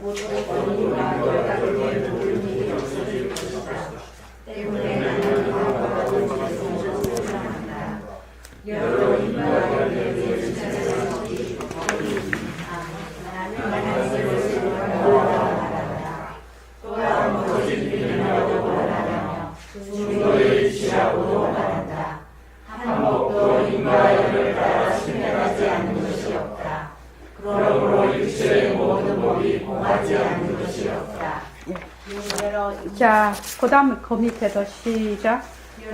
어린이와 열악된 모든 일이 없어질 것이다. 때문에 나는 과거와 지금을 소망한다. 여러 인과 연애의 찾아서기 나는 이것을 원하라 말한다. 또한 거짓 비밀하고 말하며 중도에 취하고도 말한다. 한복도 인과 연을 따라 신뢰하지 않는 것이 없다. 그러므로 육체의 모든 법이 공하지 않는 것이 없다. 자, 그 다음에 그 밑에도 시작.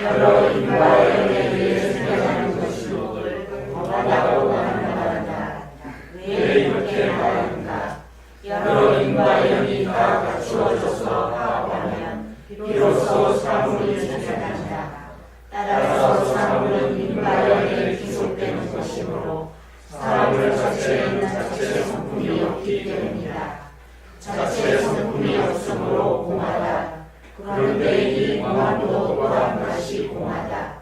여러 인과 연에 의해 생겨나는 것이 공하다고 말한다. 왜 이렇게 말하는가? 여러 인과 연이 다 갖추어져서 화합하면 비로소 사물이 생겨난다. 따라서 사물은 인과 연에 기속되는 것이므로 사물 자체에는 자체 성품이 없기 때문이다. 자체 성품이 없으므로 공하다. 그런데 이 공함도 또한 다시 공하다.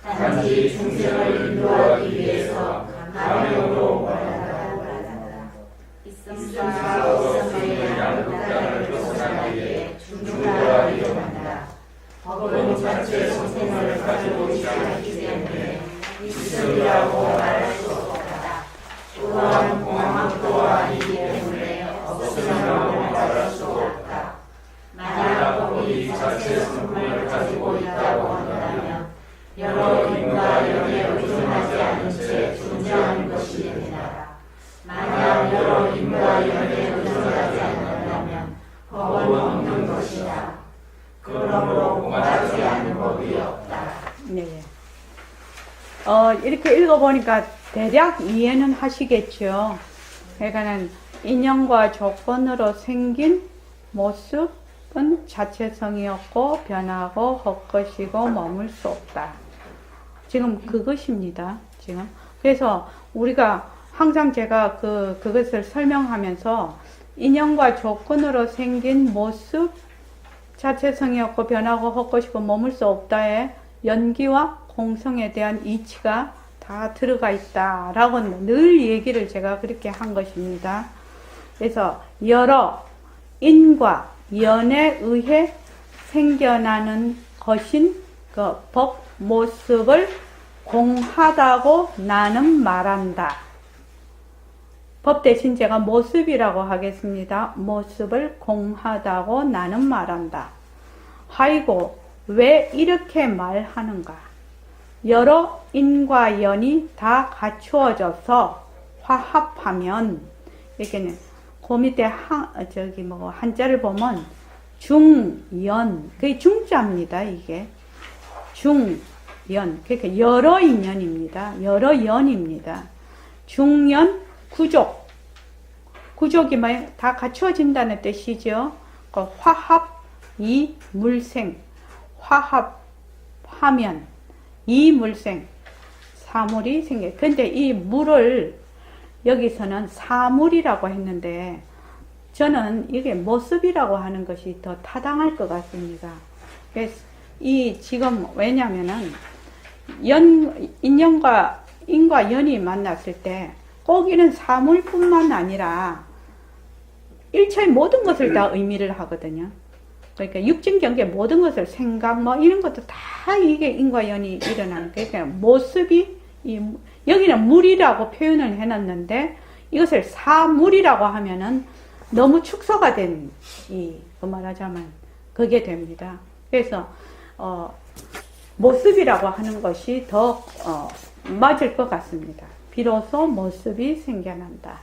단지 중생을 인도하기 위해서 가명으로 말한다고 말한다. 있음과 없음의 양극단을 벗어나기 위해 중주가 위험한다. 법은 자체 성품을 가지고 있지 않기 때문에 있음이라고 말할 수 없다. 또한 공함도 아니기 때문에 없음이라고 말할 수 없다. 만약 법이 자체 성품을 가지고 있다고 한다면 여러 인과 연에 의존하지 않은 채 존재하는 것이 되리라. 만약 여러 인과 연에 의존하지 않는다면 법은 없는 것이다. 그러므로 공하지 않는 법이 없다. 네. 이렇게 읽어보니까 대략 이해는 하시겠죠. 그러니까는 인연과 조건으로 생긴 모습은 자체성이 없고 변하고 헛것이고 머물 수 없다. 지금 그것입니다. 지금. 그래서 우리가 항상 제가 그것을 설명하면서 인연과 조건으로 생긴 모습, 자체성이 없고 변하고 헛것이고 머물 수 없다에 연기와 공성에 대한 이치가 다 들어가 있다라고 늘 얘기를 제가 그렇게 한 것입니다. 그래서 여러 인과 연에 의해 생겨나는 것인 그 법 모습을 공하다고 나는 말한다. 법 대신 제가 모습이라고 하겠습니다. 모습을 공하다고 나는 말한다. 하이고 왜 이렇게 말하는가? 여러 인과 연이 다 갖추어져서 화합하면 이렇게는 그 밑에 한자를 보면 중연, 그게 중자입니다. 이게 중연, 그러니까 여러 인연입니다. 여러 연입니다. 중연 구족, 구족이 다 갖추어진다는 뜻이죠. 그 화합 이 물생, 화합하면 이 물생, 사물이 생겨. 근데 이 물을 여기서는 사물이라고 했는데 저는 이게 모습이라고 하는 것이 더 타당할 것 같습니다. 그래서 지금 왜냐면은 인연과 인과 연이 만났을 때 꼭 이런 사물뿐만 아니라 일체의 모든 것을 다 의미를 하거든요. 그러니까 육진 경계 모든 것을 생각 이런 것도 다 이게 인과 연이 일어나는 거예요. 그러니까 모습이 여기는 물이라고 표현을 해놨는데 이것을 사물이라고 하면은 너무 축소가 된 말하자면 그게 됩니다. 그래서 모습이라고 하는 것이 더 맞을 것 같습니다. 비로소 모습이 생겨난다.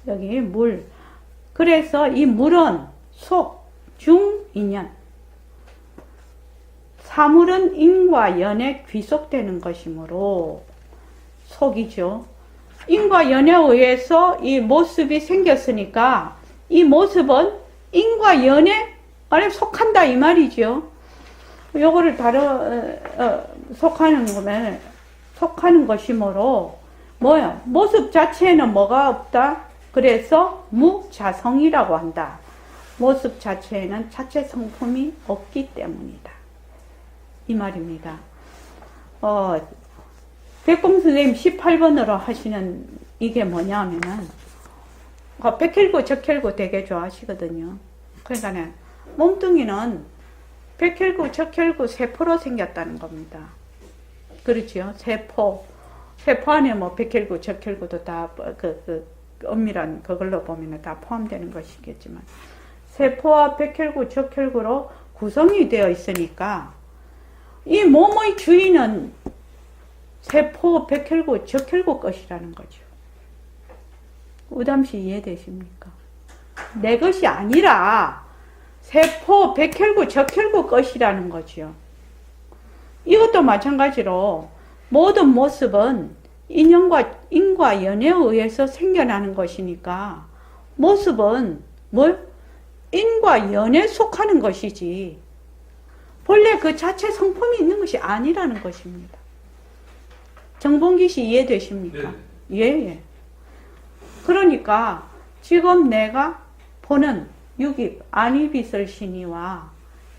여기 물. 그래서 이 물은 속, 중, 인연. 사물은 인과 연에 귀속되는 것이므로 속이죠. 인과 연에 의해서 이 모습이 생겼으니까 이 모습은 인과 연에 안에 속한다 이 말이죠. 요거를 속하는 것이므로 뭐야? 모습 자체에는 뭐가 없다? 그래서 무자성이라고 한다. 모습 자체에는 자체 성품이 없기 때문이다. 이 말입니다. 백봉 선생님 18번으로 하시는 이게 뭐냐면은, 백혈구, 적혈구 되게 좋아하시거든요. 그러니까 몸뚱이는 백혈구, 적혈구, 세포로 생겼다는 겁니다. 그렇죠? 세포 안에 뭐 백혈구, 적혈구도 다 엄밀한 그걸로 보면 다 포함되는 것이겠지만 세포와 백혈구, 적혈구로 구성이 되어 있으니까 이 몸의 주인은 세포, 백혈구, 적혈구 것이라는 거죠. 우담씨 이해되십니까? 내 것이 아니라 세포, 백혈구, 적혈구 것이라는 거죠. 이것도 마찬가지로 모든 모습은 인과 연애에 의해서 생겨나는 것이니까 모습은 인과 연애에 속하는 것이지 본래 그 자체 성품이 있는 것이 아니라는 것입니다. 정봉기 씨 이해되십니까? 네. 예. 그러니까 지금 내가 보는 육입, 안이비설신이와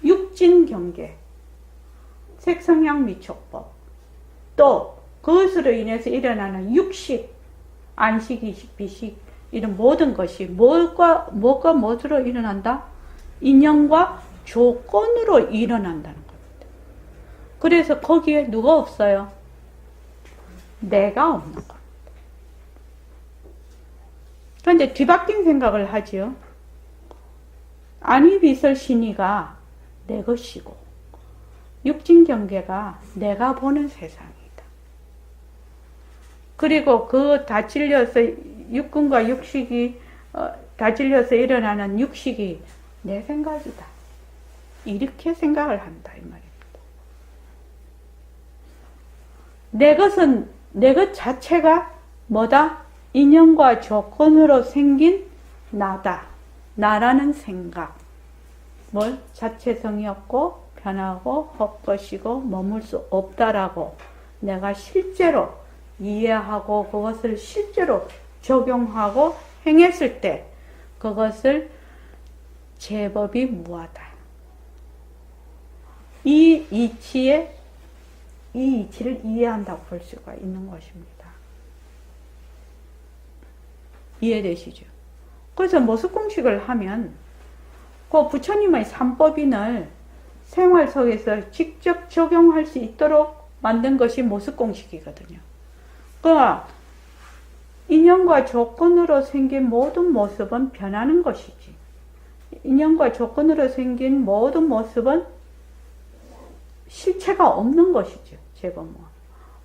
육진경계, 색성향 미촉법, 또 그것으로 인해서 일어나는 육식, 안식, 이식, 비식 이런 모든 것이 무엇으로 일어난다? 인연과 조건으로 일어난다는 겁니다. 그래서 거기에 누가 없어요? 내가 없는 겁니다. 그런데 뒤바뀐 생각을 하지요. 안이비설신이가 내 것이고 육진경계가 내가 보는 세상이다. 그리고 그 다 찔려서 육근과 육식이 다 찔려서 일어나는 육식이 내 생각이다. 이렇게 생각을 한다 이 말입니다. 내 것은 내 것 자체가 뭐다? 인연과 조건으로 생긴 나다. 나라는 생각. 뭘? 자체성이 없고 변하고 헛것이고 머물 수 없다라고 내가 실제로 이해하고 그것을 실제로 적용하고 행했을 때 그것을 제법이 무하다. 이 이치를 이해한다고 볼 수가 있는 것입니다. 이해되시죠? 그래서 모습공식을 하면 그 부처님의 삼법인을 생활 속에서 직접 적용할 수 있도록 만든 것이 모습공식이거든요. 그러니까 인연과 조건으로 생긴 모든 모습은 변하는 것이지. 인연과 조건으로 생긴 모든 모습은 실체가 없는 것이죠. 제법 뭐.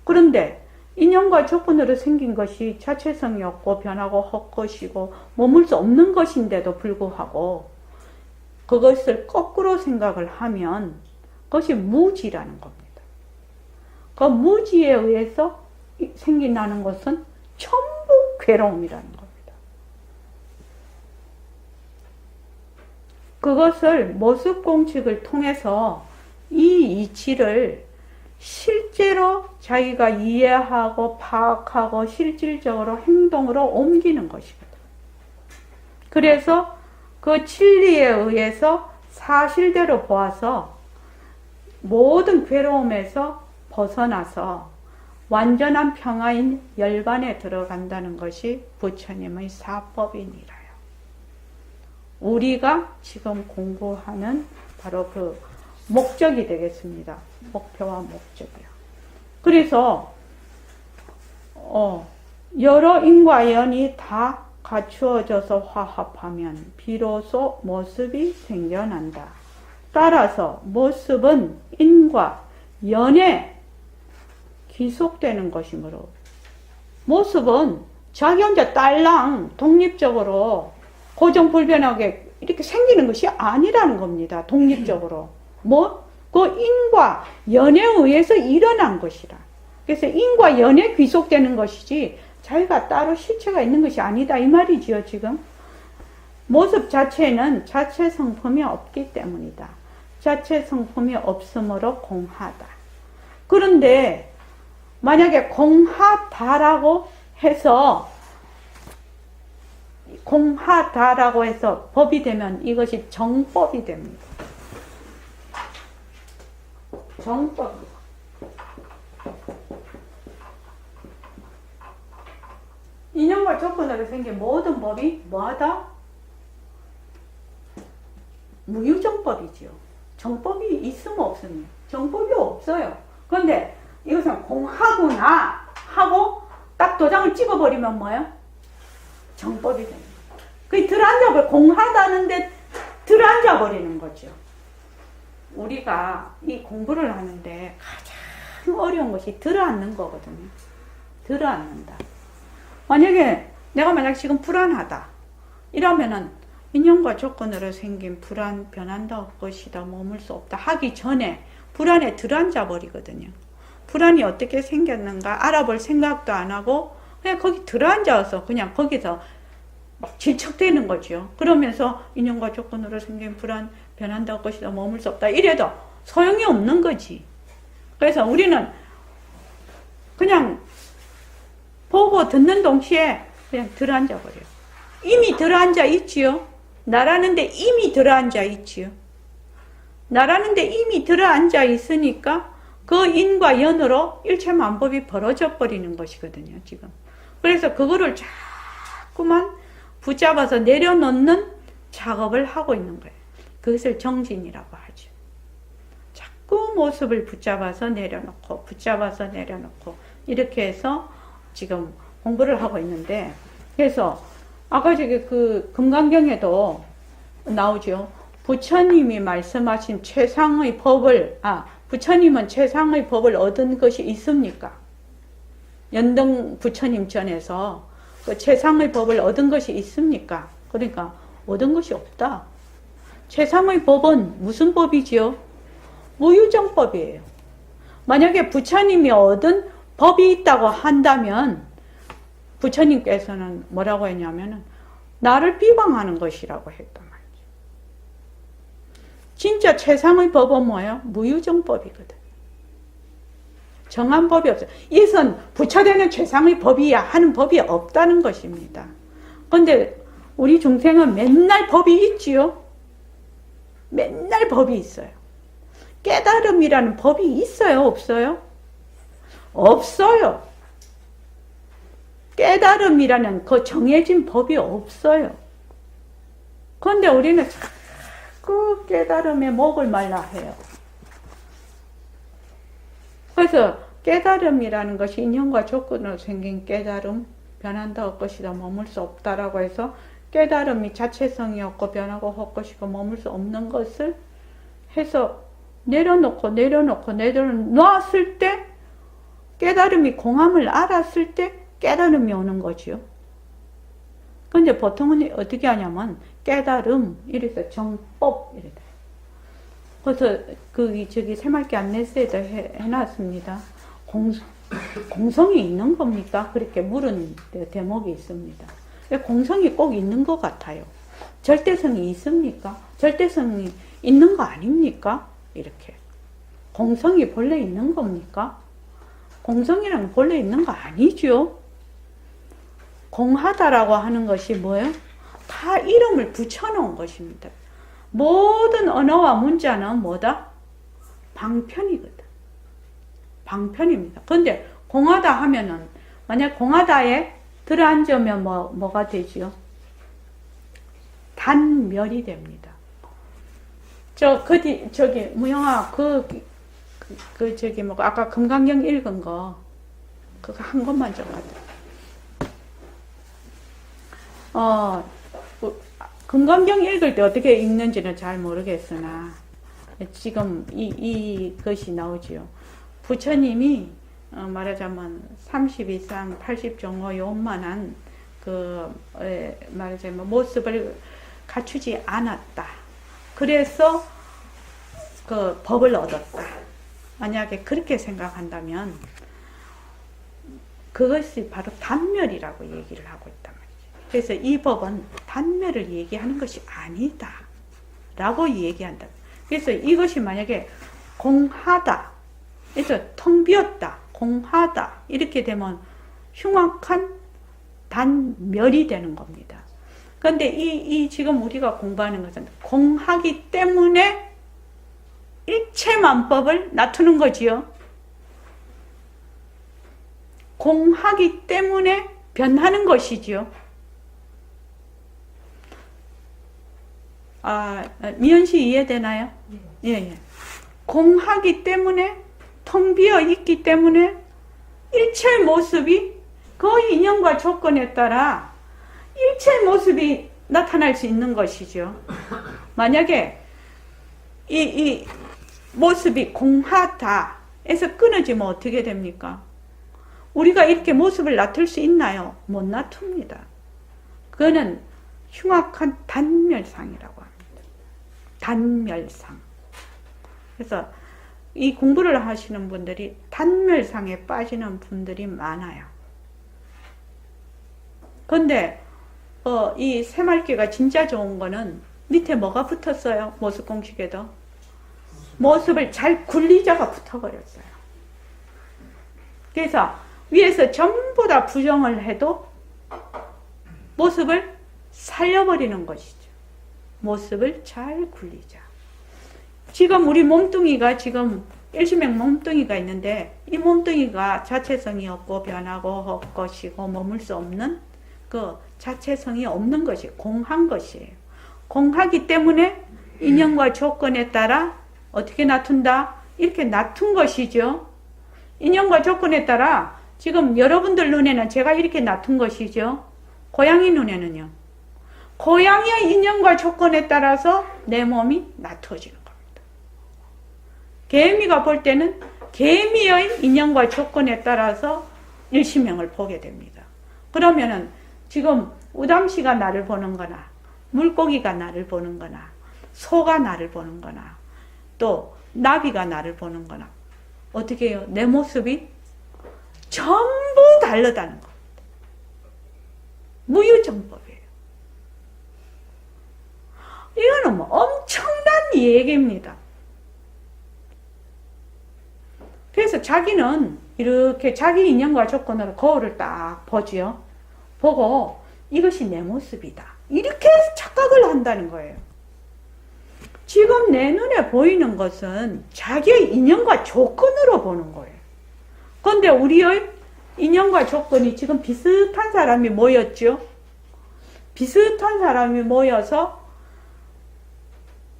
그런데 인연과 조건으로 생긴 것이 자체성이 없고 변하고 헛것이고 머물 수 없는 것인데도 불구하고 그것을 거꾸로 생각을 하면 그것이 무지라는 겁니다. 그 무지에 의해서 생겨나는 것은 전부 괴로움이라는 겁니다. 그것을 모습공식을 통해서 이 이치를 실제로 자기가 이해하고 파악하고 실질적으로 행동으로 옮기는 것이거든. 그래서 그 진리에 의해서 사실대로 보아서 모든 괴로움에서 벗어나서 완전한 평화인 열반에 들어간다는 것이 부처님의 사법이니라요. 우리가 지금 공부하는 바로 그 목적이 되겠습니다. 목표와 목적이요. 그래서 여러 인과 연이 다 갖추어져서 화합하면 비로소 모습이 생겨난다. 따라서 모습은 인과 연에 귀속되는 것이므로 모습은 자기 혼자 딸랑 독립적으로 고정불변하게 이렇게 생기는 것이 아니라는 겁니다. 독립적으로. 그 인과 연에 의해서 일어난 것이라. 그래서 인과 연에 귀속되는 것이지 자기가 따로 실체가 있는 것이 아니다 이 말이지요. 지금 모습 자체는 자체 성품이 없기 때문이다. 자체 성품이 없으므로 공하다. 그런데 만약에 공하다라고 해서 법이 되면 이것이 정법이 됩니다. 정법. 인연 인연과 조건으로 생긴 모든 법이 뭐하다? 무유정법이지요. 정법이 있으면 없으면 정법이 없어요. 그런데 이것은 공하구나 하고 딱 도장을 찍어버리면 뭐예요? 정법이 됩니다. 그 들어앉아버려. 공하다는데 들어앉아버리는 거죠. 우리가 이 공부를 하는데 가장 어려운 것이 들어앉는 거거든요. 들어앉는다. 만약에 내가 만약 지금 불안하다 이러면은 인연과 조건으로 생긴 불안 변한다 것이다 머물 수 없다 하기 전에 불안에 들어앉아 버리거든요. 불안이 어떻게 생겼는가 알아볼 생각도 안 하고 그냥 거기 들어앉아서 그냥 거기서 막 질척대는 거죠. 그러면서 인연과 조건으로 생긴 불안 변한다 것이다 머물 수 없다 이래도 소용이 없는 거지. 그래서 우리는 그냥 보고 듣는 동시에 그냥 들어앉아 버려요. 이미 들어앉아 있지요. 나라는데 이미 들어앉아 있지요. 나라는데 이미 들어앉아 있으니까 그 인과 연으로 일체만법이 벌어져 버리는 것이거든요, 지금. 그래서 그거를 자꾸만 붙잡아서 내려놓는 작업을 하고 있는 거예요. 그것을 정진이라고 하죠. 자꾸 모습을 붙잡아서 내려놓고, 붙잡아서 내려놓고, 이렇게 해서 지금 공부를 하고 있는데, 그래서 아까 저기 그 금강경에도 나오죠. 부처님이 말씀하신 최상의 법을, 부처님은 최상의 법을 얻은 것이 있습니까? 연등 부처님 전에서 그 최상의 법을 얻은 것이 있습니까? 그러니까 얻은 것이 없다. 최상의 법은 무슨 법이지요? 무유정법이에요. 만약에 부처님이 얻은 법이 있다고 한다면 부처님께서는 뭐라고 했냐면은 나를 비방하는 것이라고 했단 말이죠. 진짜 최상의 법은 뭐예요? 무유정법이거든. 정한 법이 없어요. 이것은 부처되는 최상의 법이야 하는 법이 없다는 것입니다. 그런데 우리 중생은 맨날 법이 있지요. 맨날 법이 있어요. 깨달음이라는 법이 있어요? 없어요? 없어요. 깨달음이라는 그 정해진 법이 없어요. 그런데 우리는 자꾸 깨달음에 목을 말라 해요. 그래서 깨달음이라는 것이 인연과 조건으로 생긴 깨달음, 변한다 할 것이다 머물 수 없다라고 해서 깨달음이 자체성이 없고 변하고 할 것이고 머물 수 없는 것을 해서 내려놓았을 때 깨달음이 공함을 알았을 때 깨달음이 오는 거지요. 근데 보통은 어떻게 하냐면 깨달음 이래서 정법 이래다. 그래서 저기 새말기 안내서에도 해놨습니다. 공성이 있는 겁니까? 그렇게 물은 대목이 있습니다. 공성이 꼭 있는 것 같아요. 절대성이 있습니까? 절대성이 있는 거 아닙니까? 이렇게. 공성이 본래 있는 겁니까? 공성이란 본래 있는 거 아니죠. 공하다라고 하는 것이 뭐예요? 다 이름을 붙여놓은 것입니다. 모든 언어와 문자는 뭐다? 방편이거든. 방편입니다. 그런데 공하다 하면은 만약 공하다에 들어앉으면 뭐가 되지요? 단멸이 됩니다. 저기 무영아 아까 금강경 읽은 거 그거 한 것만 좀 하자. 금강경 읽을 때 어떻게 읽는지는 잘 모르겠으나 지금 이것이 나오지요. 부처님이 말하자면 32상 80종호 요만한 말하자면 모습을 갖추지 않았다. 그래서 그 법을 얻었다. 만약에 그렇게 생각한다면 그것이 바로 단멸이라고 얘기를 하고 있단 말이죠. 그래서 이 법은 단멸을 얘기하는 것이 아니다 라고 얘기한다. 그래서 이것이 만약에 공하다, 그래서 텅 비었다, 공하다 이렇게 되면 흉악한 단멸이 되는 겁니다. 그런데 이 지금 우리가 공부하는 것은 공하기 때문에 일체만법을 놔두는 거지요. 공하기 때문에 변하는 것이지요. 미연 씨 이해되나요? 예, 예. 공하기 때문에, 텅 비어 있기 때문에 일체의 모습이 그 인연과 조건에 따라 일체의 모습이 나타날 수 있는 것이죠. 만약에 이 모습이 공하다 해서 끊어지면 어떻게 됩니까? 우리가 이렇게 모습을 나툴 수 있나요? 못 나툽니다. 그거는 흉악한 단멸상이라고 합니다. 단멸상. 그래서 이 공부를 하시는 분들이 단멸상에 빠지는 분들이 많아요. 근데 이 새말기가 진짜 좋은 거는 밑에 뭐가 붙었어요? 모습 공식에도 모습을 잘 굴리자가 붙어버렸어요. 그래서 위에서 전부 다 부정을 해도 모습을 살려버리는 것이죠. 모습을 잘 굴리자. 지금 우리 몸뚱이가 지금 일시명 몸뚱이가 있는데 이 몸뚱이가 자체성이 없고 변하고 헛것이고 머물 수 없는 그 자체성이 없는 것이 공한 것이에요. 공하기 때문에 인연과 조건에 따라 어떻게 나툰다? 이렇게 나툰 것이죠. 인연과 조건에 따라 지금 여러분들 눈에는 제가 이렇게 나툰 것이죠. 고양이 눈에는요. 고양이의 인연과 조건에 따라서 내 몸이 나투어지는 겁니다. 개미가 볼 때는 개미의 인연과 조건에 따라서 일시명을 보게 됩니다. 그러면은 지금 우담씨가 나를 보는 거나 물고기가 나를 보는 거나 소가 나를 보는 거나 또 나비가 나를 보는 거나 어떻게 해요? 내 모습이 전부 다르다는 겁니다. 무유정법이에요. 이거는 뭐 엄청난 얘기입니다. 그래서 자기는 이렇게 자기 인연과 조건으로 거울을 딱 보지요. 보고 이것이 내 모습이다. 이렇게 착각을 한다는 거예요. 지금 내 눈에 보이는 것은 자기의 인연과 조건으로 보는 거예요. 그런데 우리의 인연과 조건이 지금 비슷한 사람이 모였죠. 비슷한 사람이 모여서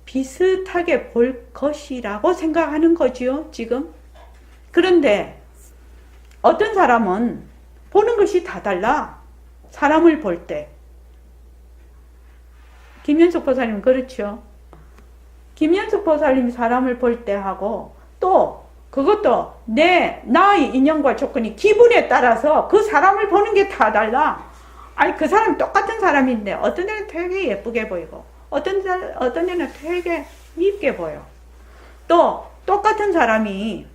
비슷하게 볼 것이라고 생각하는 거지요, 지금. 그런데 어떤 사람은 보는 것이 다 달라. 사람을 볼 때. 김현숙 보살님은 그렇죠. 김현숙 보살님이 사람을 볼 때 하고 또 그것도 나의 인연과 조건이 기분에 따라서 그 사람을 보는 게 다 달라. 아니 그 사람이 똑같은 사람인데 어떤 데는 되게 예쁘게 보이고 어떤 데는 되게 밉게 보여. 또 똑같은 사람이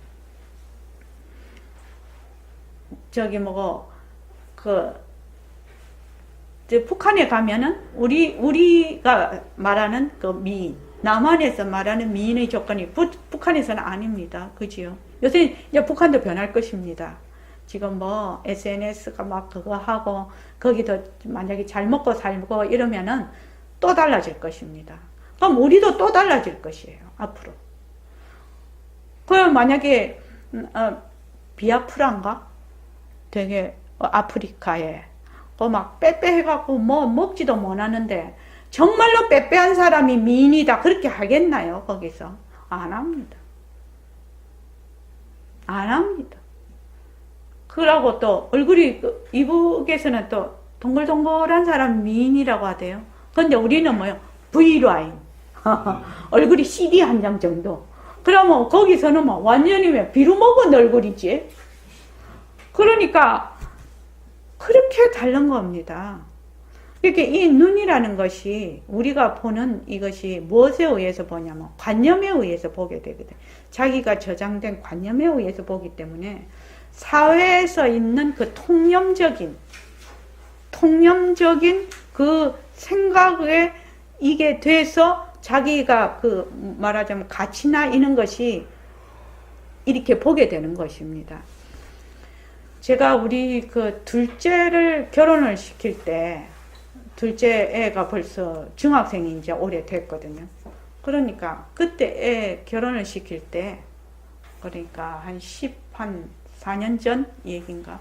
북한에 가면은 우리가 말하는 그 미인, 남한에서 말하는 미인의 조건이 북한에서는 아닙니다. 그지요? 요새 이제 북한도 변할 것입니다. 지금 뭐 SNS가 막 그거 하고 거기도 만약에 잘 먹고 살고 이러면은 또 달라질 것입니다. 그럼 우리도 또 달라질 것이에요. 앞으로. 그럼 만약에 비아프라인가? 되게 아프리카에 막 빼빼해갖고 뭐 먹지도 못하는데 정말로 빼빼한 사람이 미인이다 그렇게 하겠나요? 거기서 안 합니다. 안 합니다. 그러고 또 얼굴이 이북에서는 또 동글동글한 사람 미인이라고 하대요. 근데 우리는 뭐요? V라인 얼굴이 CD 한 장 정도. 그러면 거기서는 뭐 완전히 비루 먹은 얼굴이지. 그러니까 그렇게 다른 겁니다. 이렇게 이 눈이라는 것이 우리가 보는 이것이 무엇에 의해서 보냐면 관념에 의해서 보게 되거든. 자기가 저장된 관념에 의해서 보기 때문에 사회에서 있는 그 통념적인 그 생각에 이게 돼서 자기가 그 말하자면 가치나 이런 것이 이렇게 보게 되는 것입니다. 제가 우리 그 둘째를 결혼을 시킬 때 둘째 애가 벌써 중학생이 이제 오래 됐거든요. 그러니까 그때 애 결혼을 시킬 때 그러니까 한 4년 전 얘기인가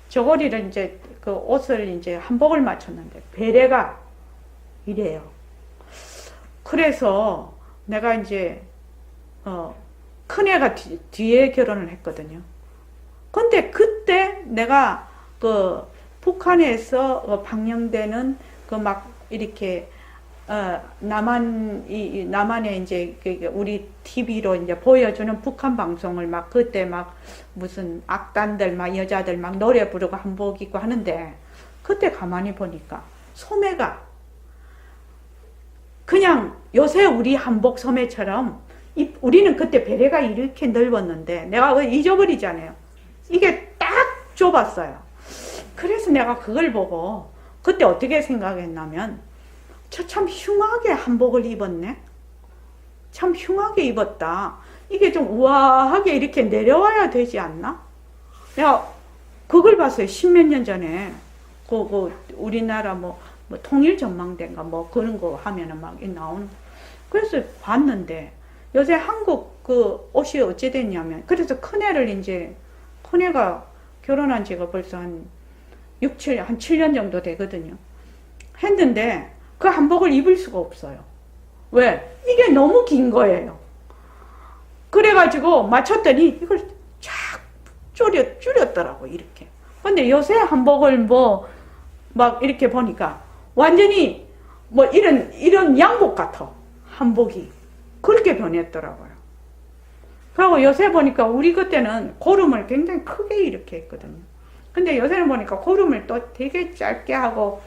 저고리를 이제 그 옷을 이제 한복을 맞췄는데 베레가 이래요. 그래서 내가 이제 큰애가 뒤에 결혼을 했거든요. 근데 그때 내가 그 북한에서 방영되는 그 막 이렇게 남한에 이제 우리 TV로 이제 보여주는 북한 방송을 막 그때 막 무슨 악단들 막 여자들 막 노래 부르고 한복 입고 하는데 그때 가만히 보니까 소매가 그냥 요새 우리 한복 소매처럼 우리는 그때 베레가 이렇게 넓었는데 내가 그걸 잊어버리잖아요. 이게 딱 좁았어요. 그래서 내가 그걸 보고 그때 어떻게 생각했냐면 저 참 흉하게 한복을 입었네. 참 흉하게 입었다. 이게 좀 우아하게 이렇게 내려와야 되지 않나? 내가 그걸 봤어요. 십몇 년 전에 우리나라 뭐 통일전망대인가 뭐 그런 거 하면은 막 나오는. 그래서 봤는데 요새 한국 그 옷이 어찌 됐냐면 그래서 큰애가 결혼한 지가 벌써 한 7년 정도 되거든요. 했는데 그 한복을 입을 수가 없어요. 왜? 이게 너무 긴 거예요. 그래가지고 맞췄더니 이걸 쫙 줄였더라고, 이렇게. 근데 요새 한복을 뭐, 막 이렇게 보니까 완전히 뭐 이런 양복 같아. 한복이. 그렇게 변했더라고요. 그리고 요새 보니까 우리 그때는 고름을 굉장히 크게 이렇게 했거든요. 근데 요새는 보니까 고름을 또 되게 짧게 하고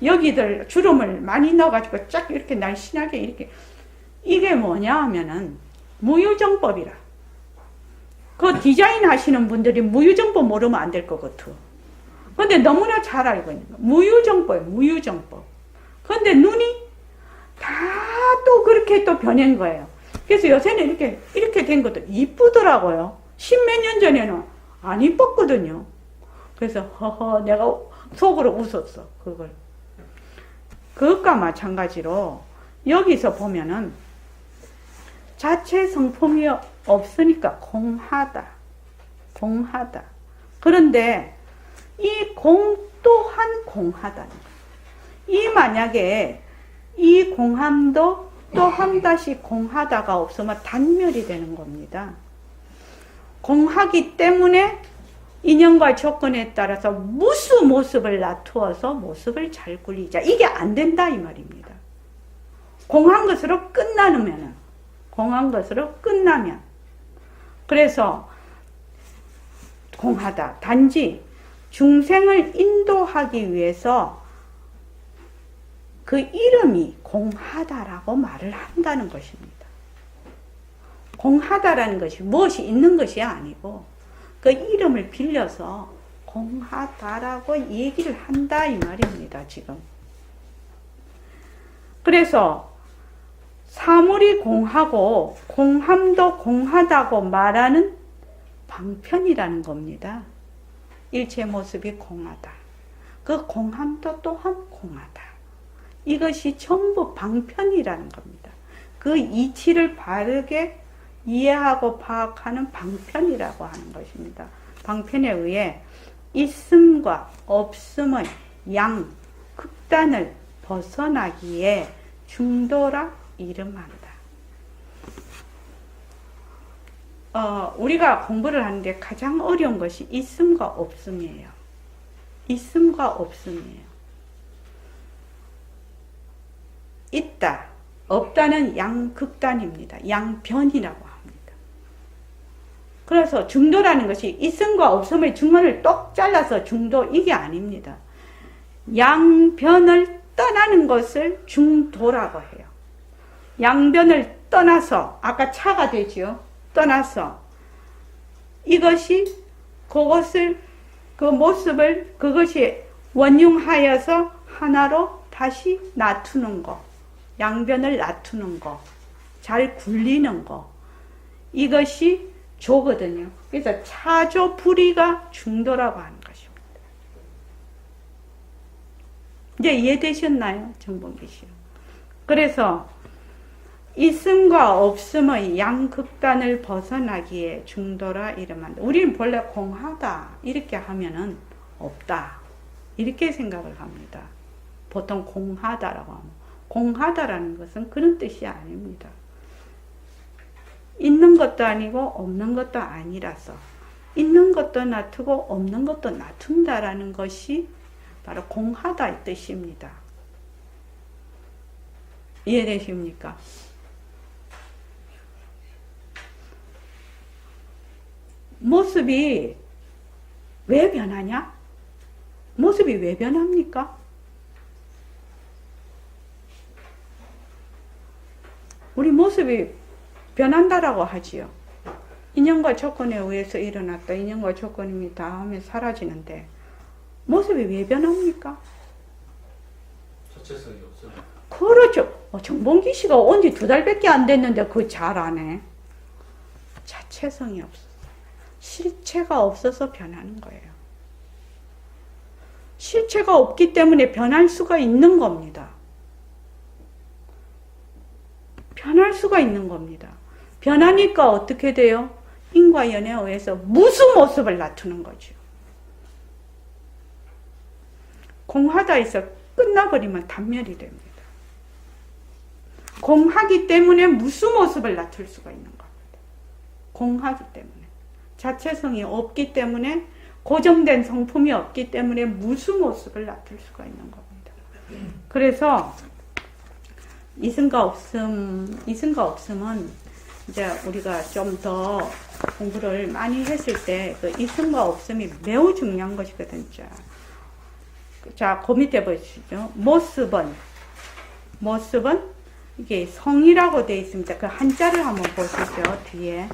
여기들 주름을 많이 넣어가지고 쫙 이렇게 날씬하게 이렇게. 이게 뭐냐 하면은 무유정법이라. 그 디자인 하시는 분들이 무유정법 모르면 안 될 것 같아. 근데 너무나 잘 알고 있는 거. 무유정법이에요. 무유정법. 근데 눈이 다 또 그렇게 또 변한 거예요. 그래서 요새는 이렇게 된 것도 이쁘더라고요. 십몇 년 전에는 안 이뻤거든요. 그래서 허허 내가 속으로 웃었어. 그것과 마찬가지로 여기서 보면은 자체 성품이 없으니까 공하다. 그런데 이 공 또한 공하다는 거예요. 이 만약에 이 공함도 또 한 다시 공하다가 없으면 단멸이 되는 겁니다. 공하기 때문에 인연과 조건에 따라서 무수 모습을 놔두어서 모습을 잘 굴리자. 이게 안 된다 이 말입니다. 공한 것으로 끝나면 그래서 공하다. 단지 중생을 인도하기 위해서 그 이름이 공하다라고 말을 한다는 것입니다. 공하다라는 것이 무엇이 있는 것이 아니고 그 이름을 빌려서 공하다라고 얘기를 한다 이 말입니다. 지금. 그래서 사물이 공하고 공함도 공하다고 말하는 방편이라는 겁니다. 일체 모습이 공하다. 그 공함도 또한 공하다. 이것이 전부 방편이라는 겁니다. 그 이치를 바르게 이해하고 파악하는 방편이라고 하는 것입니다. 방편에 의해 있음과 없음의 양, 극단을 벗어나기에 중도라 이름한다. 우리가 공부를 하는데 가장 어려운 것이 있음과 없음이에요. 있음과 없음이에요. 있다, 없다는 양극단입니다. 양변이라고 합니다. 그래서 중도라는 것이 있음과 없음의 중간을 똑 잘라서 중도 이게 아닙니다. 양변을 떠나는 것을 중도라고 해요. 양변을 떠나서 아까 차가 되죠. 떠나서 이것이 그것을 그 모습을 그것이 원융하여서 하나로 다시 놔두는 거. 양변을 놔두는 거, 잘 굴리는 거, 이것이 조거든요. 그래서 차조 불이가 중도라고 하는 것입니다. 이제 이해되셨나요? 정봉기 씨. 그래서 있음과 없음의 양극단을 벗어나기에 중도라 이름한다. 우리는 본래 공하다 이렇게 하면은 없다. 이렇게 생각을 합니다. 보통 공하다라고 하면. 공하다라는 것은 그런 뜻이 아닙니다. 있는 것도 아니고 없는 것도 아니라서 있는 것도 놔두고 없는 것도 놔둔다라는 것이 바로 공하다의 뜻입니다. 이해되십니까? 모습이 왜 변하냐? 모습이 왜 변합니까? 우리 모습이 변한다라고 하지요. 인연과 조건에 의해서 일어났다. 인연과 조건이 다음에 사라지는데 모습이 왜 변합니까? 자체성이 없어요. 그렇죠. 정봉기 씨가 온 지 2달밖에 안 됐는데 그거 잘 아네. 자체성이 없어. 실체가 없어서 변하는 거예요. 실체가 없기 때문에 변할 수가 있는 겁니다. 변할 수가 있는 겁니다. 변하니까 어떻게 돼요? 인과연에 의해서 무슨 모습을 나타내는 거죠. 공하다에서 끝나버리면 단멸이 됩니다. 공하기 때문에 무슨 모습을 나타낼 수가 있는 겁니다. 공하기 때문에. 자체성이 없기 때문에 고정된 성품이 없기 때문에 무슨 모습을 나타낼 수가 있는 겁니다. 그래서 이승과 없음은 이제 우리가 좀 더 공부를 많이 했을 때 그 이승과 없음이 매우 중요한 것이거든요. 자, 그 밑에 보시죠. 모습은 이게 성이라고 되어 있습니다. 그 한자를 한번 보시죠. 뒤에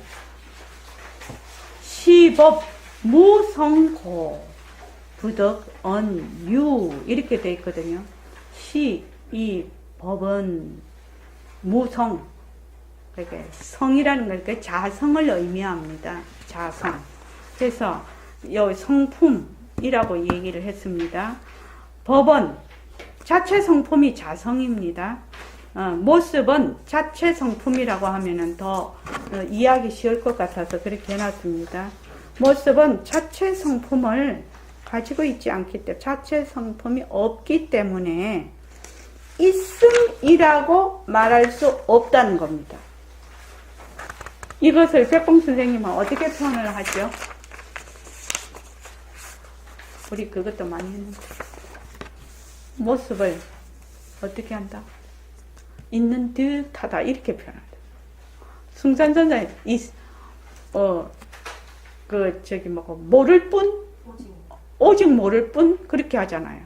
시법 무성고 부덕 언유 이렇게 되어 있거든요. 이 법은 무성, 그러니까 성이라는 걸 그러니까 자성을 의미합니다. 자성. 그래서 여기 성품이라고 얘기를 했습니다. 법은 자체 성품이 자성입니다. 모습은 자체 성품이라고 하면은 더 이해하기 쉬울 것 같아서 그렇게 해놨습니다. 모습은 자체 성품을 가지고 있지 않기 때문에 자체 성품이 없기 때문에 있음이라고 말할 수 없다는 겁니다. 이것을 백봉 선생님은 어떻게 표현을 하죠? 우리 그것도 많이 했는데 모습을 어떻게 한다? 있는 듯하다 이렇게 표현한다. 숭산선자에 모를 뿐 오직 모를 뿐 그렇게 하잖아요.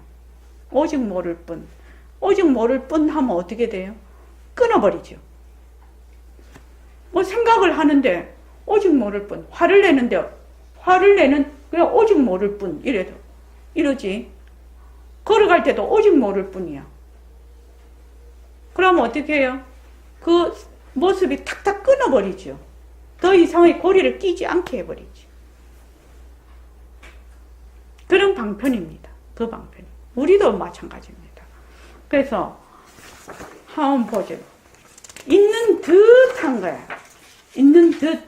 오직 모를 뿐 하면 어떻게 돼요? 끊어버리죠. 뭐 생각을 하는데 오직 모를 뿐, 화를 내는 그냥 오직 모를 뿐 이러지. 걸어갈 때도 오직 모를 뿐이야. 그러면 어떻게 해요? 그 모습이 탁탁 끊어버리죠. 더 이상의 고리를 끼지 않게 해버리죠. 그런 방편입니다. 그 방편. 우리도 마찬가지입니다. 그래서 한번 보죠. 있는 듯한 거야. 있는 듯.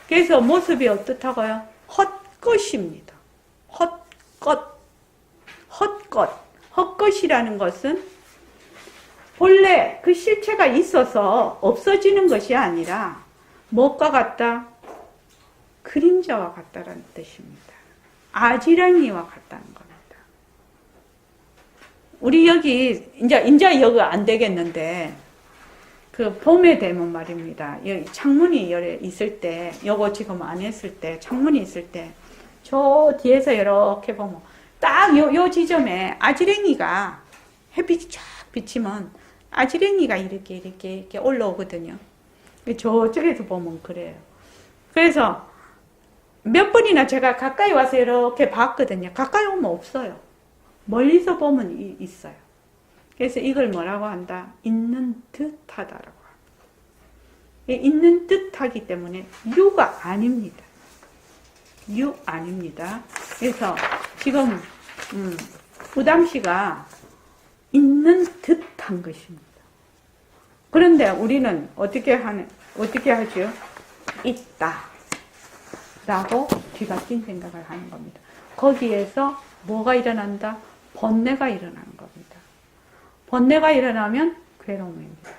그래서 모습이 어떻다고요? 헛것입니다. 헛것이라는 것은 본래 그 실체가 있어서 없어지는 것이 아니라 무엇과 같다? 그림자와 같다라는 뜻입니다. 아지랑이와 같다는 겁니다. 우리 여기 이제 여기 안 되겠는데 그 봄에 되면 말입니다. 여기 창문이 있을 때, 요거 지금 안 했을 때, 창문이 있을 때, 저 뒤에서 이렇게 보면 딱 요 지점에 아지랭이가 햇빛이 쫙 비치면 아지랭이가 이렇게 올라오거든요. 저쪽에서 보면 그래요. 그래서 몇 번이나 제가 가까이 와서 이렇게 봤거든요. 가까이 오면 없어요. 멀리서 보면 있어요. 그래서 이걸 뭐라고 한다? 있는 듯 하다라고 합니다. 있는 듯 하기 때문에 유가 아닙니다. 유 아닙니다. 그래서 지금 부담시가 있는 듯한 것입니다. 그런데 우리는 어떻게 하죠? 있다 라고 뒤바뀐 생각을 하는 겁니다. 거기에서 뭐가 일어난다? 번뇌가 일어나는 겁니다. 번뇌가 일어나면 괴로움입니다.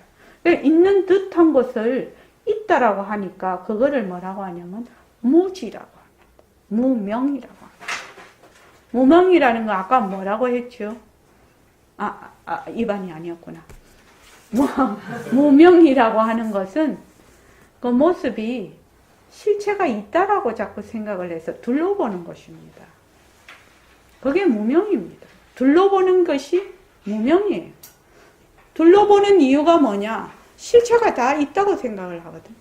있는 듯한 것을 있다라고 하니까 그거를 뭐라고 하냐면 무지라고 합니다. 무명이라고 합니다. 무명이라는 거 아까 뭐라고 했죠? 입안이 아니었구나. 무명이라고 하는 것은 그 모습이 실체가 있다라고 자꾸 생각을 해서 둘러보는 것입니다. 그게 무명입니다. 둘러보는 것이 무명이에요. 둘러보는 이유가 뭐냐? 실체가 다 있다고 생각을 하거든.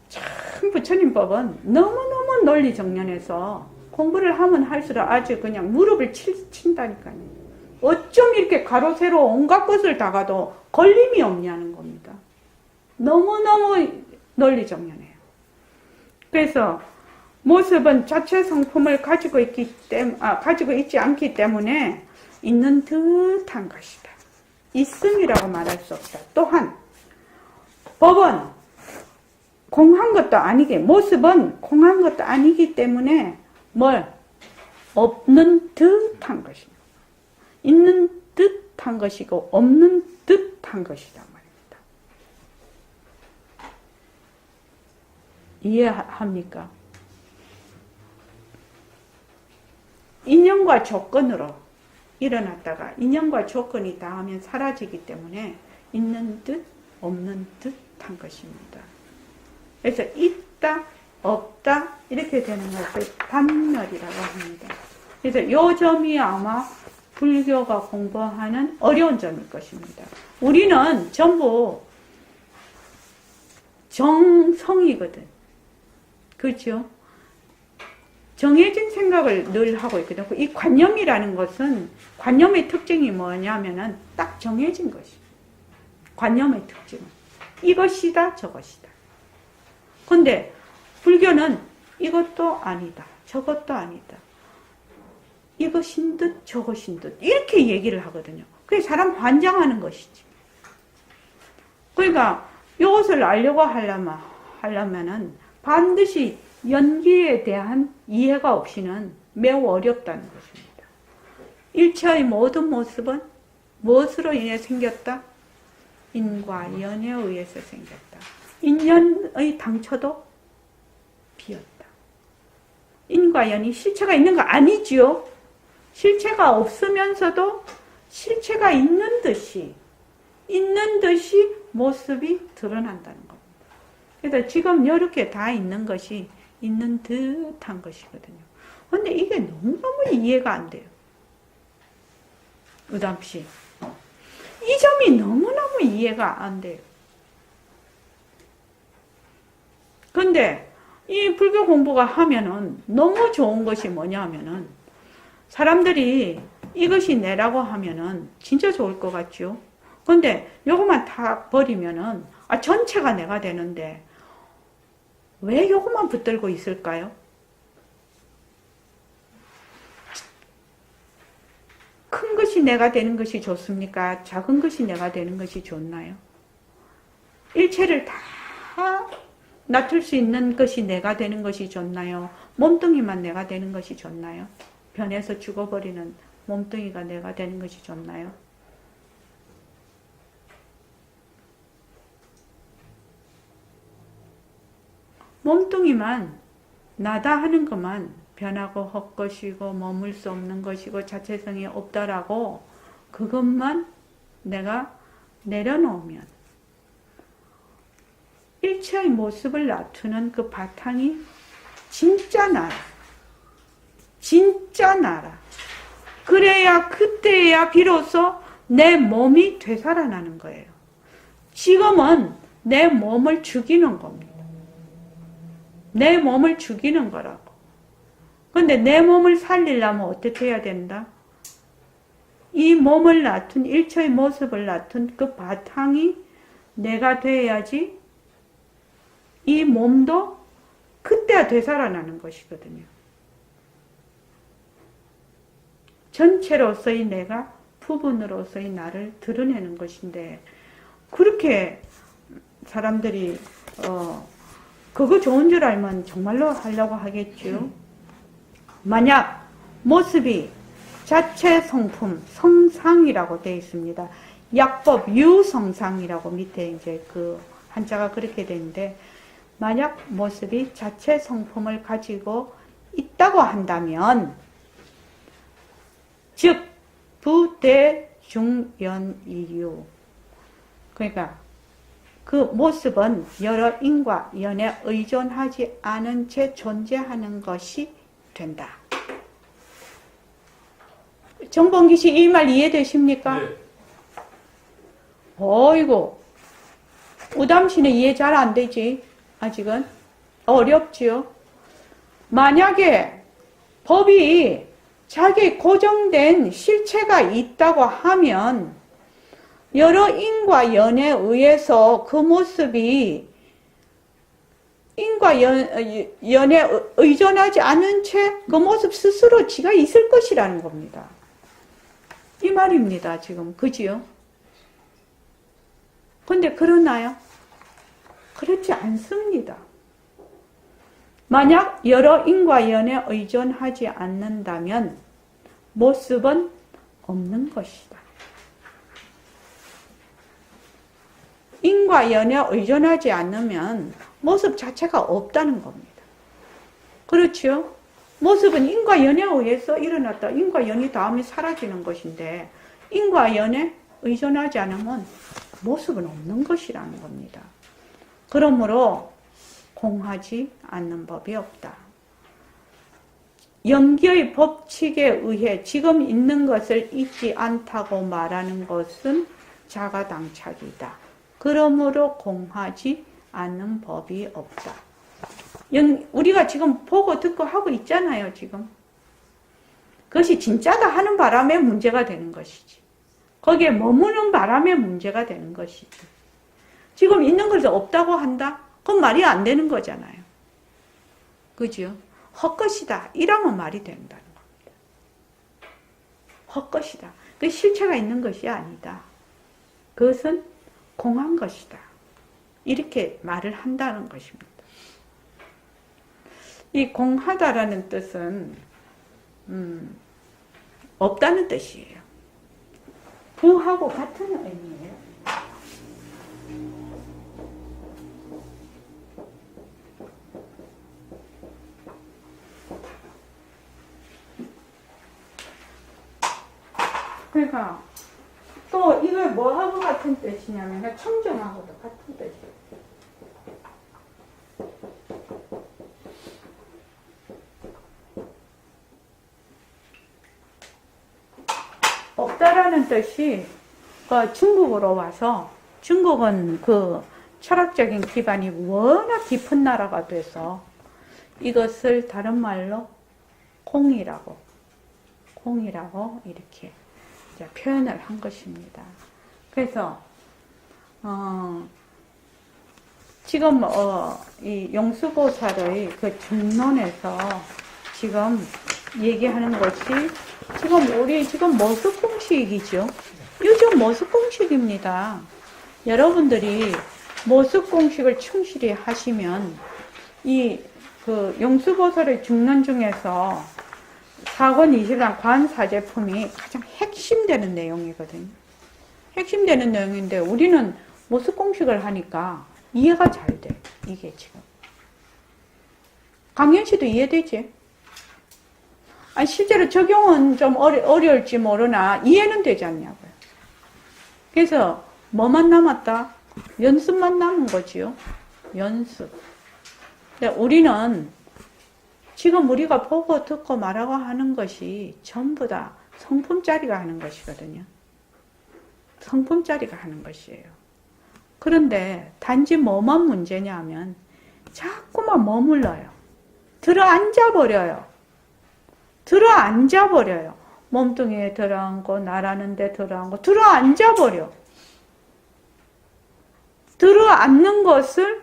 참 부처님 법은 너무너무 논리 정연해서 공부를 하면 할수록 아주 그냥 무릎을 친다니까요. 어쩜 이렇게 가로 세로 온갖 것을 다 가도 걸림이 없냐는 겁니다. 너무너무 논리 정연해요. 그래서 모습은 자체 성품을 가지고 있지 않기 때문에 있는 듯한 것이다. 있음이라고 말할 수 없다. 또한 법은 공한 것도 아니게, 모습은 공한 것도 아니기 때문에 없는 듯한 것이다. 있는 듯한 것이고 없는 듯한 것이다 말입니다. 이해합니까? 인연과 조건으로 일어났다가 인연과 조건이 닿으면 사라지기 때문에 있는 듯 없는 듯한 것입니다. 그래서 있다 없다 이렇게 되는 것을 단멸이라고 합니다. 그래서 이 점이 아마 불교가 공부하는 어려운 점일 것입니다. 우리는 전부 정성이거든. 그렇죠? 정해진 생각을 늘 하고 있거든. 이 관념이라는 것은 관념의 특징이 뭐냐면은 딱 정해진 것이. 관념의 특징은 이것이다 저것이다. 근데 불교는 이것도 아니다 저것도 아니다. 이것인 듯 저것인 듯 이렇게 얘기를 하거든요. 그게 사람 환장하는 것이지. 그러니까 이것을 알려고 하려면은 반드시 연기에 대한 이해가 없이는 매우 어렵다는 것입니다. 일체의 모든 모습은 무엇으로 인해 생겼다? 인과 연에 의해서 생겼다. 인연의 당초도 비었다. 인과 연이 실체가 있는 거 아니지요? 실체가 없으면서도 실체가 있는 듯이 모습이 드러난다는 겁니다. 그래서 지금 이렇게 다 있는 것이 있는 듯한 것이거든요. 근데 이게 너무너무 이해가 안 돼요. 의담씨. 이 점이 너무너무 이해가 안 돼요. 근데 이 불교 공부가 하면은 너무 좋은 것이 뭐냐면은 사람들이 이것이 내라고 하면은 진짜 좋을 것 같죠? 근데 요것만 다 버리면은 전체가 내가 되는데 왜 요것만 붙들고 있을까요? 큰 것이 내가 되는 것이 좋습니까? 작은 것이 내가 되는 것이 좋나요? 일체를 다 낮출 수 있는 것이 내가 되는 것이 좋나요? 몸뚱이만 내가 되는 것이 좋나요? 변해서 죽어버리는 몸뚱이가 내가 되는 것이 좋나요? 몸뚱이만 나다 하는 것만 변하고 헛것이고 머물 수 없는 것이고 자체성이 없다라고 그것만 내가 내려놓으면 일체의 모습을 놔두는 그 바탕이 진짜 나라. 진짜 나라. 그래야 그때야 비로소 내 몸이 되살아나는 거예요. 지금은 내 몸을 죽이는 겁니다. 내 몸을 죽이는 거라고. 근데 내 몸을 살리려면 어떻게 해야 된다? 이 몸을 놔둔, 일체의 모습을 놔둔 그 바탕이 내가 돼야지 이 몸도 그때야 되살아나는 것이거든요. 전체로서의 내가 부분으로서의 나를 드러내는 것인데 그렇게 사람들이 그거 좋은 줄 알면 정말로 하려고 하겠죠. 만약 모습이 자체 성품, 성상이라고 되어 있습니다. 약법 유성상이라고 밑에 이제 그 한자가 그렇게 되는데, 만약 모습이 자체 성품을 가지고 있다고 한다면, 즉 부대중연이유, 그러니까 그 모습은 여러 인과 연에 의존하지 않은 채 존재하는 것이 된다. 정봉기 씨 이 말 이해되십니까? 네. 어이구, 우담 씨는 이해 잘 안 되지? 아직은 어렵지요. 만약에 법이 자기 고정된 실체가 있다고 하면 여러 인과 연에 의해서 그 모습이 인과 연에 의존하지 않은 채 그 모습 스스로 지가 있을 것이라는 겁니다. 이 말입니다, 지금. 그지요? 근데 그러나요? 그렇지 않습니다. 만약 여러 인과 연에 의존하지 않는다면 모습은 없는 것이다. 인과 연에 의존하지 않으면 모습 자체가 없다는 겁니다. 그렇죠? 모습은 인과 연에 의해서 일어났다. 인과 연이 다음에 사라지는 것인데, 인과 연에 의존하지 않으면 모습은 없는 것이라는 겁니다. 그러므로 공하지 않는 법이 없다. 연기의 법칙에 의해 지금 있는 것을 잊지 않다고 말하는 것은 자가당착이다. 그러므로 공하지 않는 법이 없다. 우리가 지금 보고 듣고 하고 있잖아요, 지금. 그것이 진짜다 하는 바람에 문제가 되는 것이지. 거기에 머무는 바람에 문제가 되는 것이지. 지금 있는 것이 없다고 한다? 그건 말이 안 되는 거잖아요. 그죠? 헛것이다. 이러면 말이 된다는 겁니다. 헛것이다. 그 실체가 있는 것이 아니다. 그것은 공한 것이다. 이렇게 말을 한다는 것입니다. 이 공하다라는 뜻은 없다는 뜻이에요. 부하고 같은 의미예요. 그러니까 또 이걸 뭐하고 같은 뜻이냐면 청정하고도 같은 뜻이에요. 없다라는 뜻이 중국으로 와서, 중국은 그 철학적인 기반이 워낙 깊은 나라가 돼서 이것을 다른 말로 공이라고 이렇게 이제 표현을 한 것입니다. 그래서 지금 이 용수보살의 그 중론에서 지금 얘기하는 것이 우리 모습공식이죠. 요즘 모습공식입니다. 여러분들이 모습공식을 충실히 하시면 그 용수보살의 중론 중에서 4권 20랑 관사제품이 가장 핵심되는 내용이거든요. 핵심되는 내용인데 우리는 모습공식을 하니까 이해가 잘 돼. 이게 지금. 강연 씨도 이해되지? 아니, 실제로 적용은 좀 어려울지 모르나 이해는 되지 않냐고요. 그래서 뭐만 남았다? 연습만 남은 거지요. 연습. 근데 우리는 지금 우리가 보고 듣고 말하고 하는 것이 전부 다 성품짜리가 하는 것이거든요. 성품짜리가 하는 것이에요. 그런데 단지 뭐만 문제냐 하면 자꾸만 머물러요. 들어앉아버려요. 몸뚱이에 들어앉고 나라는 데 들어앉아버려. 들어앉는 것을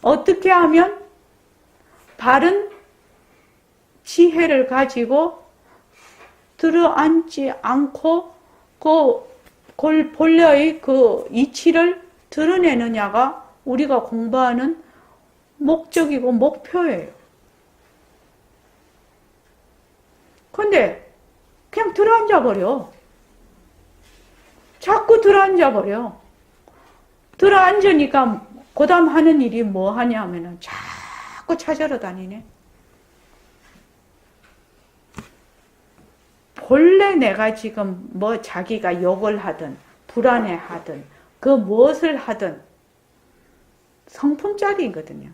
어떻게 하면 바른 지혜를 가지고 들어앉지 않고 그 본래의 그 이치를 드러내느냐가 우리가 공부하는 목적이고 목표예요. 근데 그냥 들어앉아 버려. 자꾸 들어앉아 버려. 들어앉으니까 그 다음 하는 일이 뭐 하냐 하면은 자꾸 찾으러 다니네. 본래 내가 지금 뭐 자기가 욕을 하든 불안해 하든 그 무엇을 하든 성품짜리거든요.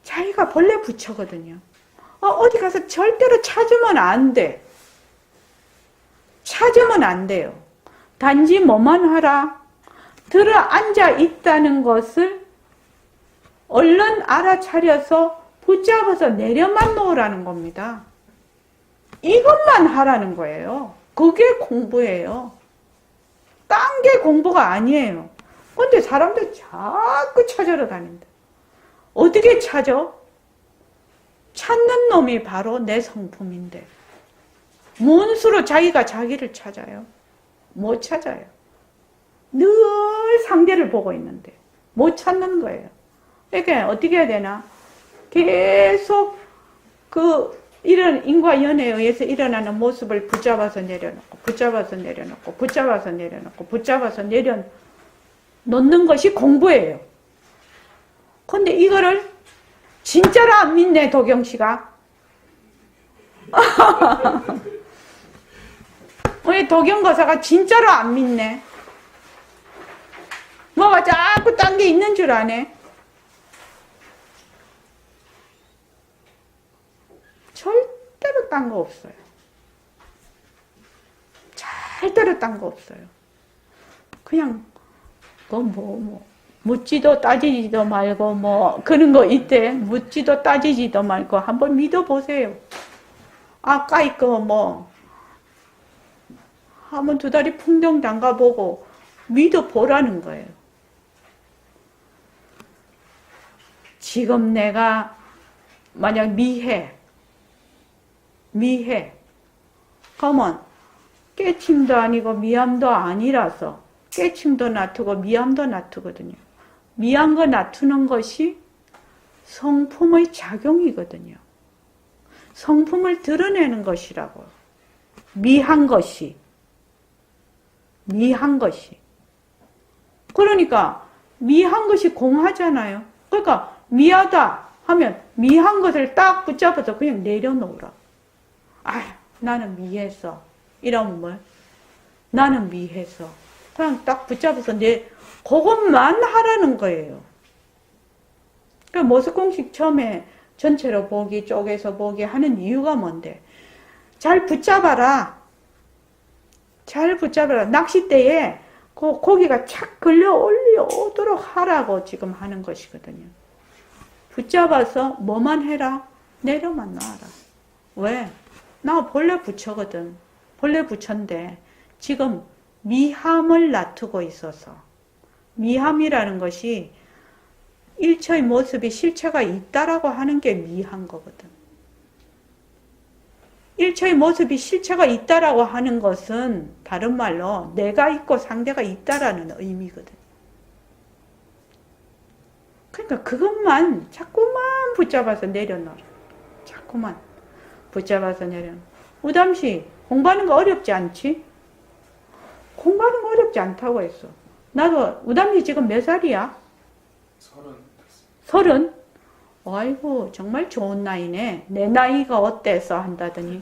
자기가 본래 부처거든요. 어디 가서 절대로 찾으면 안 돼. 찾으면 안 돼요. 단지 뭐만 하라? 들어앉아 있다는 것을 얼른 알아차려서 붙잡아서 내려만 놓으라는 겁니다. 이것만 하라는 거예요. 그게 공부예요. 딴 게 공부가 아니에요. 근데 사람들 자꾸 찾으러 다닌다. 어떻게 찾아? 찾는 놈이 바로 내 성품인데 뭔 수로 자기가 자기를 찾아요? 못 찾아요. 늘 상대를 보고 있는데 못 찾는 거예요. 그러니까 어떻게 해야 되나? 계속 이런 인과연애에 의해서 일어나는 모습을 붙잡아서 내려놓고 붙잡아서 내려놓고 붙잡아서 내려놓고 붙잡아서 내려놓는 것이 공부예요. 근데 이거를 진짜로 안 믿네, 도경씨가. 우리 도경거사가 진짜로 안 믿네. 뭐가 자꾸 딴 게 있는 줄 아네. 절대로 딴 거 없어요. 절대로 딴 거 없어요. 그냥 묻지도 따지지도 말고 그런 거 있대. 묻지도 따지지도 말고 한번 믿어보세요. 아까 이거 한번 두 다리 풍덩 담가보고 믿어보라는 거예요. 지금 내가 만약 미해 그러면 깨침도 아니고 미암도 아니라서 깨침도 놔두고 미암도 놔두거든요. 미한 거 놔두는 것이 성품의 작용이거든요. 성품을 드러내는 것이라고. 미한 것이. 그러니까 미한 것이 공하잖아요. 그러니까 미하다 하면 미한 것을 딱 붙잡아서 그냥 내려놓으라. 나는 미했어. 이러면 뭐? 나는 미했어. 그냥 딱 붙잡아서 그것만 하라는 거예요. 그러니까 모습공식 처음에 전체로 보기, 쪼개서 보기 하는 이유가 뭔데? 잘 붙잡아라. 낚싯대에 그 고기가 착 걸려 올려오도록 하라고 지금 하는 것이거든요. 붙잡아서 뭐만 해라? 내려만 놔라. 왜? 나 본래 부처거든. 본래 부처인데 지금 미함을 놔두고 있어서 미함이라는 것이 일처의 모습이 실체가 있다라고 하는 게 미한 거거든. 일처의 모습이 실체가 있다라고 하는 것은 다른 말로 내가 있고 상대가 있다라는 의미거든. 그러니까 그것만 자꾸만 붙잡아서 내려놓으라. 자꾸만 붙잡아서 내려놓으라. 우담씨 공부하는 거 어렵지 않지? 공부하는 거 어렵지 않다고 했어. 나도 우담씨 지금 몇 살이야? 30. 아이고 정말 좋은 나이네. 내 나이가 어때서 한다더니.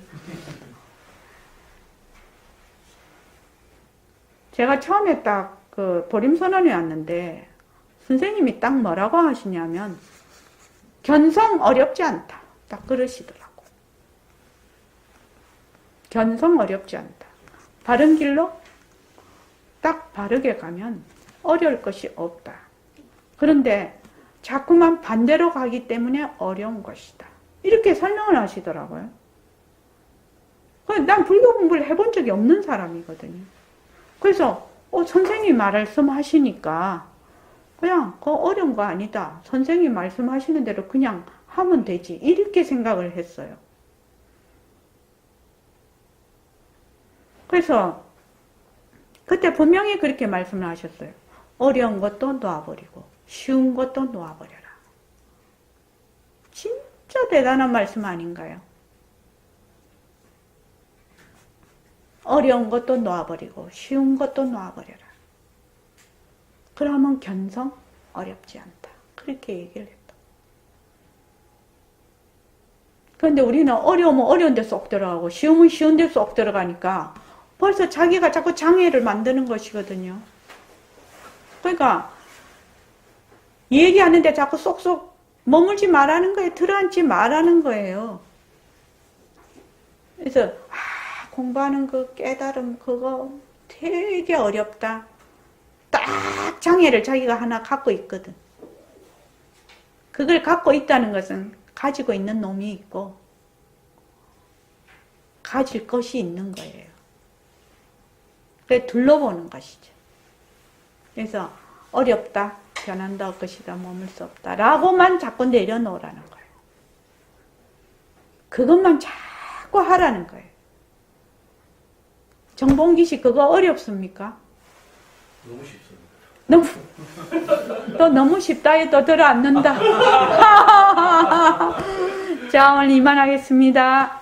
제가 처음에 딱 보림선언에 왔는데 선생님이 딱 뭐라고 하시냐면 견성 어렵지 않다. 딱 그러시더라고. 견성 어렵지 않다. 바른 길로 딱 바르게 가면 어려울 것이 없다. 그런데 자꾸만 반대로 가기 때문에 어려운 것이다. 이렇게 설명을 하시더라고요. 난 불교 공부를 해본 적이 없는 사람이거든요. 그래서 선생님 말씀하시니까 그냥 어려운 거 아니다. 선생님 말씀하시는 대로 그냥 하면 되지. 이렇게 생각을 했어요. 그래서 그때 분명히 그렇게 말씀을 하셨어요. 어려운 것도 놓아버리고 쉬운 것도 놓아버려라. 진짜 대단한 말씀 아닌가요? 어려운 것도 놓아버리고 쉬운 것도 놓아버려라. 그러면 견성 어렵지 않다. 그렇게 얘기를 했다. 그런데 우리는 어려우면 어려운 데 쏙 들어가고 쉬우면 쉬운 데 쏙 들어가니까 벌써 자기가 자꾸 장애를 만드는 것이거든요. 그러니까 얘기하는데 자꾸 쏙쏙 머물지 말라는 거예요. 들어앉지 말라는 거예요. 그래서 공부하는 그 깨달음 그거 되게 어렵다. 딱 장애를 자기가 하나 갖고 있거든. 그걸 갖고 있다는 것은 가지고 있는 놈이 있고 가질 것이 있는 거예요. 그래서 둘러보는 것이죠. 그래서 어렵다, 변한다, 것이다, 머물 수 없다 라고만 자꾸 내려놓으라는 거예요. 그것만 자꾸 하라는 거예요. 정봉기 씨 그거 어렵습니까? 너무 쉽습니다. 또 너무 쉽다 해도 들어앉는다. 자, 오늘 이만하겠습니다.